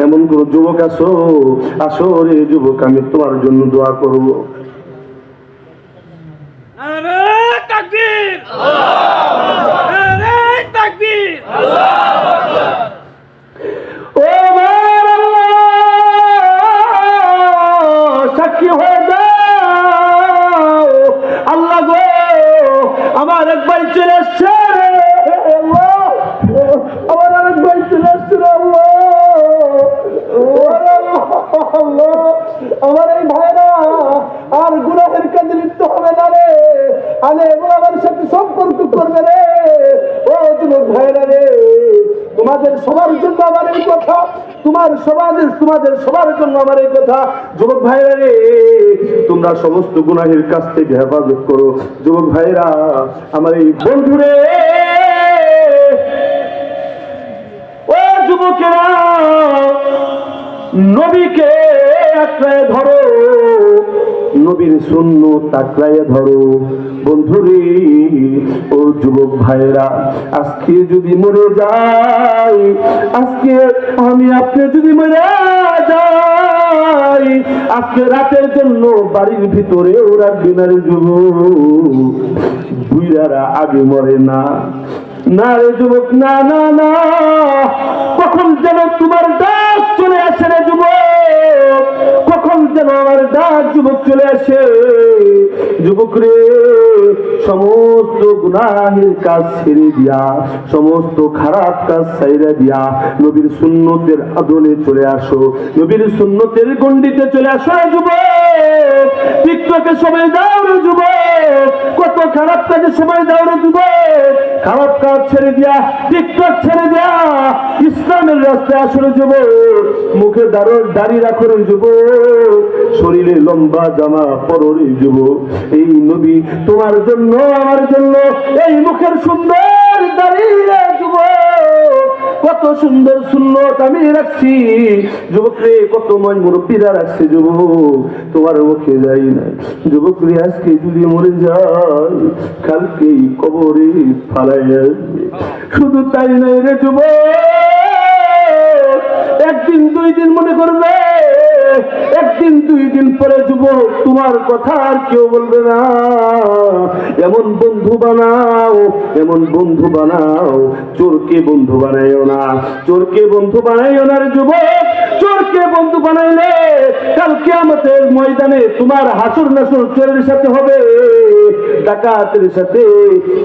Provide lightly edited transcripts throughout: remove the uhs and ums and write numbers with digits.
এমন কোন যুবক আসো, আসো রে যুবক, আমি তোমার জন্য দোয়া করব। নারে তাকবীর, নারে তাকবীর। ও সাক্ষী হয়ে যাও, আল্লাহ গো আমার এক ভাই চলে আসছে, আমার আরেক ভাই চলে আসছে, আমার এই ভাইরা আর গুনাহের কাজে লিপ্ত হবে না রে, আলে আমার সাথে সম্পর্ক করবে রে। ও যুবক ভাইরা রে, তোমাদের সবার জন্য আমার এই কথা, তোমাদের সবার জন্য আমার এই কথা। যুবক ভাইরা রে, তোমরা সমস্ত গুনাহের কাছ থেকে হেফাজত করো। যুবক ভাইরা, আমার এই বন্ধুরে, ও যুবকেরা, নবীকে আঁকড়ায় ধরো, নবীর সুন্নাত আঁকড়ায় ধরো। বন্ধুরে, ও যুবক ভাইরা, আজকে যদি মরে যাই, আজকে আমি আপনি যদি মরে যাই, আজকে রাতের জন্য বাড়ির ভিতরে ওরা দিনের যুবক, বুইরারা আগে মরে না, না রে যুবক, না না না, কখন যেন তোমার ডাক চলে আসে রে যুবক, কখন যেন আমার ডাক যুবক চলে আসে। যুবক রে, সমস্ত গুনাহের কাজ ছেড়ে দিয়া, সমস্ত খারাপ কাজ ছেড়ে দিয়া নবীর সুন্নতের আদলে চলে আসো, নবীর সুন্নতের গণ্ডিতে চলে আসো যুবক। টিকটকে সময় দাও রে যুবক, কত খারাপ কাজে সময় দাও রে যুবক, খারাপ কাজ ছেড়ে দিয়া, টিকটক ছেড়ে দিয়া ইসলামের রাস্তায় আসলে যুবক। মুখে দাড়ি রাখো রে যুবক, শরীরে লম্বা জামা পরো রে যুবক। এই নবী তোমার জন্য, আমার জন্য এই মুখের সুন্দর দাড়ি রে যুবক, কত সুন্দর সুন্নত আমি রাখছি যুবক রে, কত ময় মুরব্বীরা রাখছে যুবক, তোমার মুখে যাই না যুবক রে। আজকে যদি মরে যায়, কালকেই কবরে ফালাই আসবে। শুধু তাই নাই রে যুবক, একদিন দুই দিন মনে করবে, একদিন দুই দিন পরে যুবক তোমার কথা আর কেউ বলবে না। এমন বন্ধু বানাও, এমন বন্ধু বানাও, চোরকে বন্ধু বানাইও না, চোরকে বন্ধু বানাইও না রে যুবক। চোরকে বন্ধু বানাইলে কাল কিয়ামতের ময়দানে তোমার হাসর নাসর চোরের সাথে হবে, ডাকাতের সাথে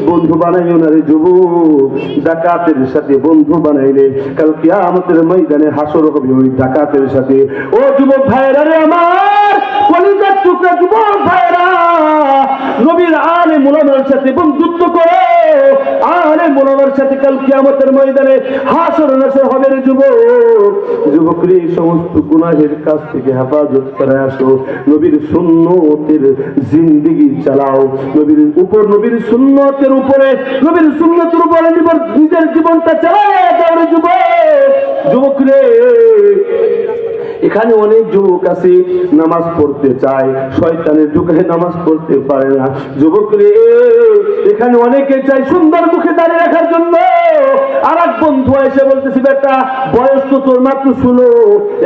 বন্ধু বানাইও না রে যুবক। ডাকাতের সাথে বন্ধু বানাইলে কাল কিয়ামতের ময়দানে হাসর হবে ওই ডাকাতের সাথে। ও যুবক ভাইরা রে, আমার কলিজার টুকরা যুবক ভাইরা, নবীর আলেম উলামার সাথে বন্ধুত্ব করে, আলেম উলামার সাথে কাল কিয়ামতের ময়দানে হাসর নাসর হবে রে যুবক। যুবক রে, সমস্ত গুনাহের কাছ থেকে হেফাজত করে আসো, নবীর সুন্নতের জিন্দেগি চালাও, নবীর উপর, নবীর সুন্নতের উপরে, নবীর সুন্নতের উপরে নিজের জীবনটা চালায় দাও রে যুবক। যুবক রে, এখানে অনেক যুবক আছে নামাজ পড়তে চায়, শয়তানের যুগে নামাজ পড়তে পারে না। যুবক রে, এখানে অনেকে চায় সুন্দর মুখে দাঁড়িয়ে রাখার জন্য, আর এক বন্ধু এসে বলতেছি, বেটা বয়স তো তোর মাত্র 16,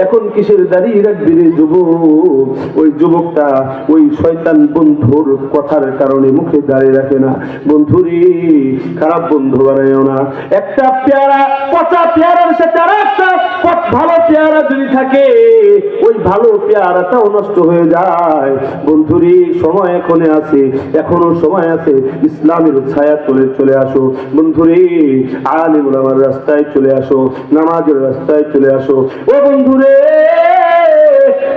এখন কিসের দাঁড়িয়ে রাখবি রে যুবক। ওই যুবকটা ওই শয়তান বন্ধুর কথার কারণে মুখে দাঁড়িয়ে রাখে না। বন্ধুরে, খারাপ বন্ধু বানাইও না। একটা পেয়ারা, পচা পেয়ারার সাথে আর একটা ভালো পেয়ারা যদি থাকে, ওই ভালো পেয়ারাটাও নষ্ট হয়ে যায়। বন্ধুরে, সময় এখনো আছে, এখনো সময় আছে, ইসলামের ছায়া তলে চলে আসো। বন্ধুরে, আলেম ওলামার রাস্তায় চলে আসো, নামাজের রাস্তায় চলে আসো। ও বন্ধুরে,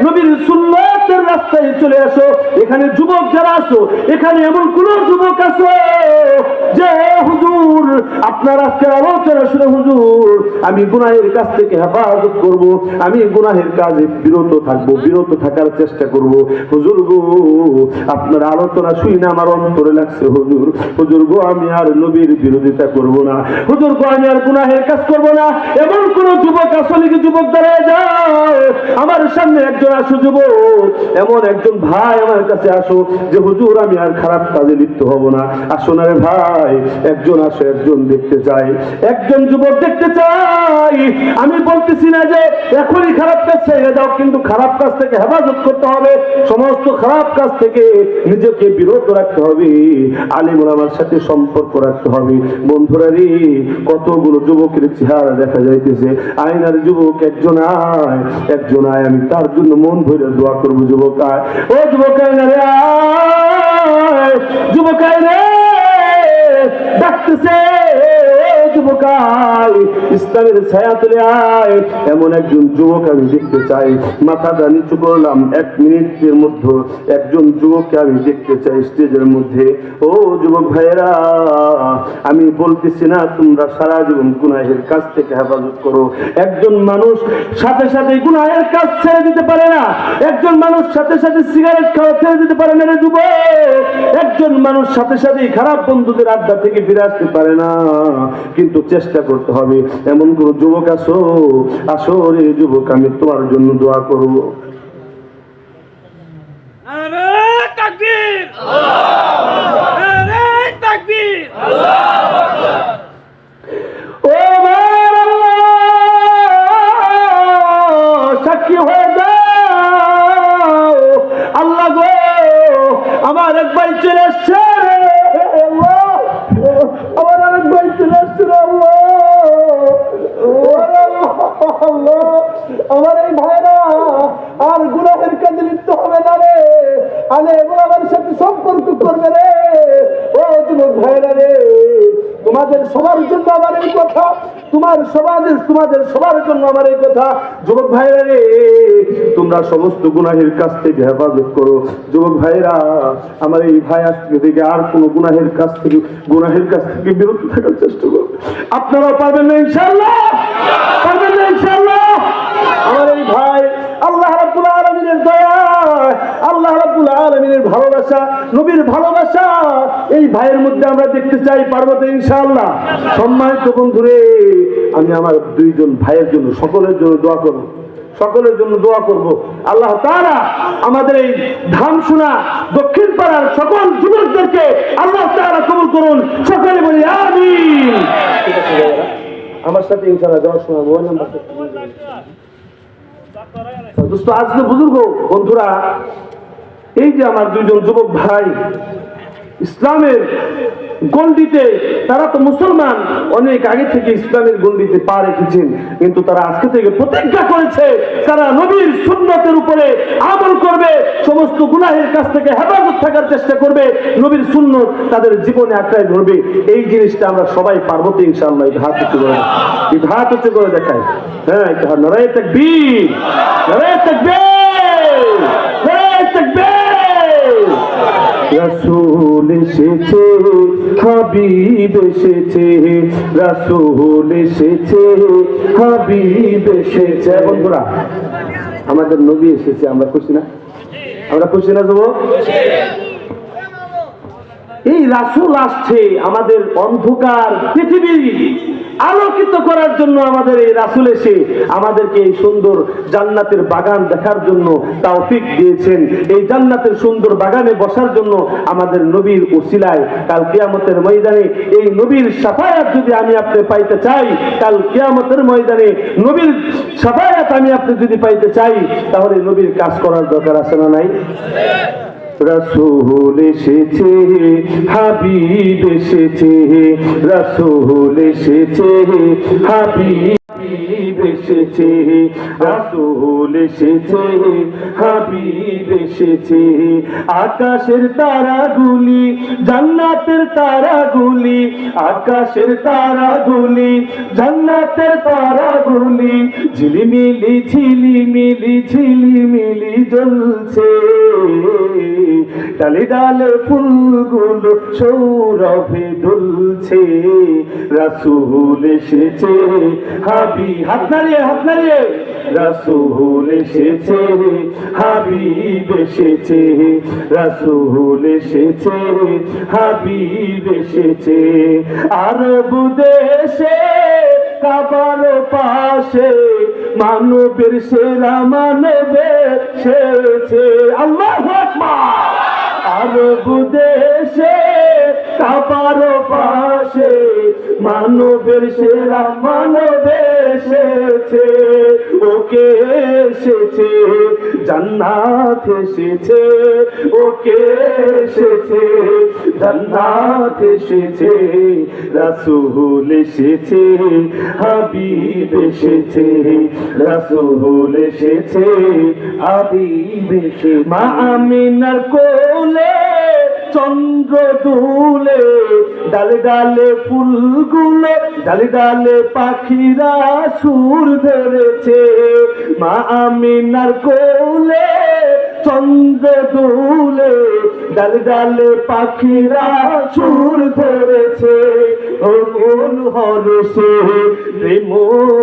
নবীর সুন্নাতের রাস্তায় চলে আসো। এখানে যুবক যারা আসো, এখানে এমন কোন যুবক আছে যে হুজুর আপনার আজকের আলোচনা শুনে হুজুর আমি গুনাহের কাছ থেকে হেফাজত করব, আমি গুনাহের কাজে বিরত থাকবো, বিরত থাকার চেষ্টা করব। হুজুর গো, আপনার আলোচনা শুনে আমার অন্তরে লাগছে হুজুর, হুজুর গো আমি আর নবীর বিরোধিতা করব না, হুজুর গো আমি আর গুনাহের কাজ করব না। এমন কোন যুবক আসলে কি? যুবক দাঁড়ায় যায় আমার সামনে, একজন আসো যুবক, এমন একজন ভাই আমার কাছে আসো যে হুজুর আমি আর খারাপ কাজে লিপ্ত হব না। আসো না রে ভাই, চাই, একজন আসে একজন দেখতে চাই, একজন যুবক দেখতে চাই। আমি বলতেছি না যে এখনই খারাপ কাজ ছেড়ে দাও, কিন্তু খারাপ কাজ থেকে হেফাজত করতে হবে, সমস্ত খারাপ কাজ থেকে নিজেকে বিরত রাখতে হবে, আলিম ওলামার সাথে সম্পর্ক রাখতে হবে। বন্ধুরা রে, কতগুলো যুবকের চেহারা দেখা যাইতেছে, আয়নার যুবক একজন আয়, একজন আয়, আমি তার জন্য মন ভরে দোয়া করবো। যুবক আয়, ও যুবক আয়না রে আয়, যুবক আয় রে ডাকতেছে, যুবক আয়, ইসলামের ছায়া তুলে আয়। এমন একজন যুবক আমি দেখতে চাই। মাথাটা নিচু করলাম, 1 মিনিটের মধ্যে একজন যুবককে আমি দেখতে চাই স্টেজের মধ্যে। ও যুবক ভাইয়েরা, আমি বলতেছি না তোমরা সারা জীবন গুনাহের কাজ থেকে হেফাজত করো। একজন মানুষ সাথে সাথে গুনাহের কাজ ছেড়ে দিতে পারে না, একজন মানুষ সাথে সাথে সিগারেট খাওয়া ছেড়ে দিতে পারে না রে যুবক, একজন মানুষ সাথে সাথে খারাপ বন্ধুদের আড্ডা থেকে ফিরে আসতে পারে না, কিন্তু চেষ্টা করতে হবে। এমন কোন যুবক আসো, আসো রে যুবক, আমি তোমার জন্য দোয়া করব। নারে তাকবীর, নারে তাকবীর। ও আমার আল্লাহ, সাক্ষী হয়ে যাও আল্লাহ গো, আমার এক ভাই চলে আসছে রে আল্লাহ, আমার আরেক ভাই চলে আসছে রে আল্লাহ, আল্লাহ, আমার এই ভাইরা আর গুনাহের কাজে লিপ্ত হবে না রে, আলে এগুলো আমার সাথে সম্পর্ক করবে রে। ও যুবক ভাইরা রে, তোমাদের সবার জন্য আমার এই কথা, তোমাদের সবার জন্য আমার এই কথা। যুবক ভাইরা রে, তোমরা সমস্ত গুনাহের কাছ থেকে হেফাজত করো। যুবক ভাইরা, আমার এই ভাই আজকে থেকে আর কোন গুনাহের কাছ থেকে বিরত থাকার চেষ্টা করবে। আপনারাও পারবেন না ইনশাআল্লাহ, পারবেন না ইনশাআল্লাহ। আমার এই ভাই আল্লাহ রাব্বুল আলামিনের দয়া, আল্লাহ রাব্বুল আলামিনের ভালোবাসা, নবীর ভালোবাসা এই ভাইয়ের মধ্যে আমরা দেখতে চাই। পারবো তো ইনশাআল্লাহ। সম্মানিত বন্ধুরে, আমি আমার 2 জন ভাইয়ের জন্য সকলের জন্য দোয়া করব, সকলের জন্য দোয়া করব। আল্লাহ তাআলা আমাদের এই ধামসোনা দক্ষিণ পাড়ার সকল যুবকদেরকে আল্লাহ তাআলা কবুল করুন। সকলে বলি আমিন। ঠিক আছে ভাইরা, আমার সাথে ইনশাআল্লাহ যাওয়ার সময় মোবাইল নাম্বার দোস্ত, আজকে বুজুর্গ বন্ধুরা, এই যে আমার 2 জন যুবক ভাই ইসলামের গণ্ডিতে, তারা তো মুসলমান, অনেক আগে থেকে ইসলামের গণ্ডিতে পা রেখেছেন, কিন্তু তারা আজকে থেকে প্রতিজ্ঞা করেছে তারা নবীর সুন্নতের উপরে আমল করবে, সমস্ত গুনাহের কাছ থেকে হেফাজত থাকার চেষ্টা করবে, নবীর সুন্নত তাদের জীবনে আঁকড়ায় ধরবে। এই জিনিসটা আমরা সবাই পারবো তো ইনশাআল্লাহ। হাত উঁচু করে দেখায়, হ্যাঁ, নারায়ে তাকবীর, নারায়ে তাকবীর, নারায়ে তাকবীর। রাসূল এসেছে, হাবিব এসেছে, রাসূল এসেছে, হাবিব এসেছে। বন্ধুরা, আমাদের নবী এসেছে, আমরা খুশি না? আমরা খুশি না যুবক? এই রাসূল আসছে আমাদের অন্ধকার পৃথিবী আলোকিত করার জন্য। আমাদের এই রাসূল এসে আমাদেরকে এই সুন্দর জান্নাতের বাগান দেখার জন্য তৌফিক দিয়েছেন। এই জান্নাতের সুন্দর বাগানে বসার জন্য আমাদের নবীর উসিলায় কাল কিয়ামতের ময়দানে এই নবীর শাফায়াত যদি আমি আপনি পাইতে চাই, কাল কিয়ামতের ময়দানে নবীর শাফায়াত আমি আপনি যদি পাইতে চাই, তাহলে নবীর কাজ করার দরকার আছে না নাই? রাসূল এসেছে, হাবিব এসেছে, রাসূল এসেছে, হাবিব এসেছে, রাসূল এসেছে, হাবিব এসেছে। আকাশের তারাগুলি, জান্নাতের তারাগুলি, আকাশের তারাগুলি, জান্নাতের তারাগুলি, ঝিলিমিলি ঝিলিমিলি ঝিলিমিলি জ্বলছে, ডালে ডালে ফুলগুলো সৌরভে দুলছে। রাসূল এসেছে, হাত নাড়িয়ে, রাসূল এসেছে, হাবিব এসেছে, রাসূল এসেছে, হাবিব এসেছে। আরব দেশে কাবার পাশে মানবের সেরা মানবে এসেছে। আল্লাহু আকবার। আরব দেশে কাবার পাশে মানবের সেরা মানব এসেছে, ওকে এসেছে জান্নাত এসেছে, ওকে এসেছে জান্নাত এসেছে, রাসূল এসেছে হাবিব এসেছে, রাসূল এসেছে হাবিব এসেছে। মা আমিনার কোলে চন্দ্র দুলে, ডালে ডালে ফুলগুলো, ডালে ডালে পাখিরা সুর ধরেছে। মা আমিনার কোলে চন্দ্র দুলে, ডালে ডালে পাখিরা সুর ধরেছে। ও মন হরষে প্রেম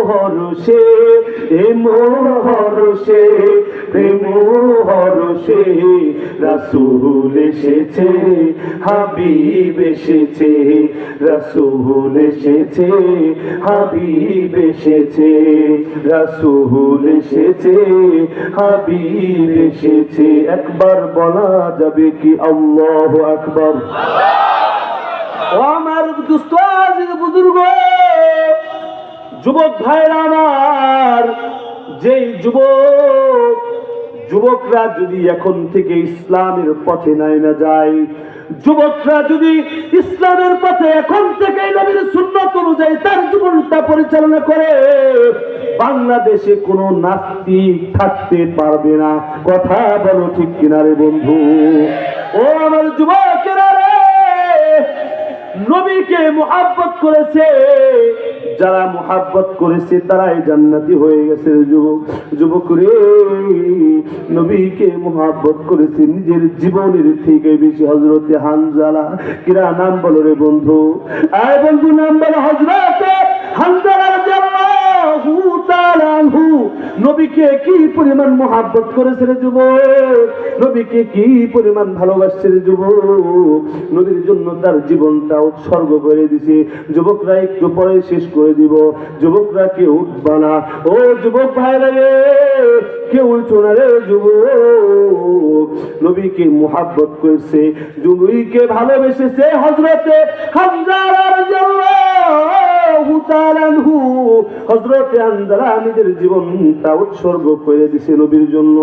হরষে, প্রেম হরষে, প্রেম হরষে, রাসূল এসেছে হাবিব এসেছে, রাসূল এসেছে হাবিব এসেছে, রাসূল এসেছে হাবিব এসেছে। একবার বলা যাবে কি আল্লাহু আকবার? ও আমার দুস্থ আজিজ বুজুর্গ, যুবক ভাইরা আমার, যেই যুবকরা যদি এখন থেকে ইসলামের পথে না যায়, যুবকরা যদি ইসলামের পথে এখন থেকে নবীর সুন্নাত অনুযায়ী তার জীবনটা পরিচালনা করে, বাংলাদেশে কোনো নাস্তিক থাকতে পারবে না। কথা বলো ঠিক কিনা রে বন্ধু? ও আমার যুবকেরা রে, নবীকে মুহাব্বত করেছে যারা, মুহাব্বত করেছে তারাই জান্নাতি হয়ে গেছে। যুবক রে, নবীকে মুহাব্বত করেছে নিজের জীবনের থেকে বেশি হযরতে হানজালা। কিরা নাম বলো রে বন্ধু? আয় বন্ধু, নাম বলো হযরতে হানজালা রাদিয়াল্লাহু তাআলা আনহু। নবীকে কি পরিমাণ মুহাব্বত করেছে রে যুবক, নবীকে কি পরিমাণ ভালোবাসছে রে যুবক, নবীর জন্য তার জীবনটা উৎসর্গ করে দিছে। যুবকরা একটু পরে শেষ করে দিব, যুবকরা কেউ উঠবা না। ও যুবক ভাইরা রে, কেউ উঠো না রে যুবক। নবীকে মুহাব্বত করেছে, নবীকে ভালোবেসেছে হযরতে হানজালা রাদিয়াল্লাহু তাআলা আনহু। হযরতে হানজালা নিজের জীবনটা উৎসর্গ করে দিয়েছে নবীর জন্য।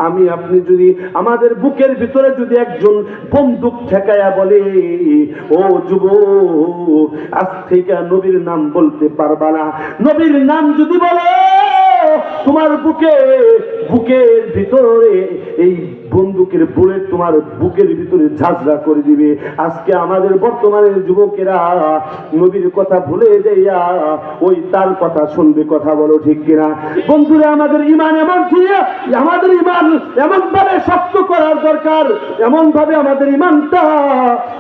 আমি আপনি যদি আমাদের বুকের ভিতরে যদি একজন বন্দুক ঠেকায়া বলে, ও যুবক আজ থেকে নবীর নাম বলতে পারবা না, নবীর নাম যদি বলে, তোমার বুকের ভিতরে এই বন্দুকের বুলেট তোমার বুকের ভিতরে ঝাঁঝরা করে দিবে। আজকে আমাদের বর্তমানের যুবকেরা নবীর কথা ভুলে যাইয়া ওই তার কথা শুনবে। কথা বলো ঠিক কিনা বন্ধুরা? আমাদের ঈমান এমন ঠিক, আমাদের ঈমান এমন ভাবে শক্ত করার দরকার, এমন ভাবে আমাদের ঈমানটা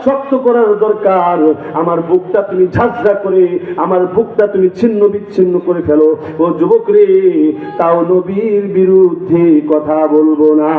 শক্ত করার দরকার। আমার বুকটা তুমি ঝাঁঝরা করে, আমার বুকটা তুমি ছিন্ন বিচ্ছিন্ন করে ফেলো। ও যুবক রে, তাও নবীর বিরুদ্ধে কথা বলবো না।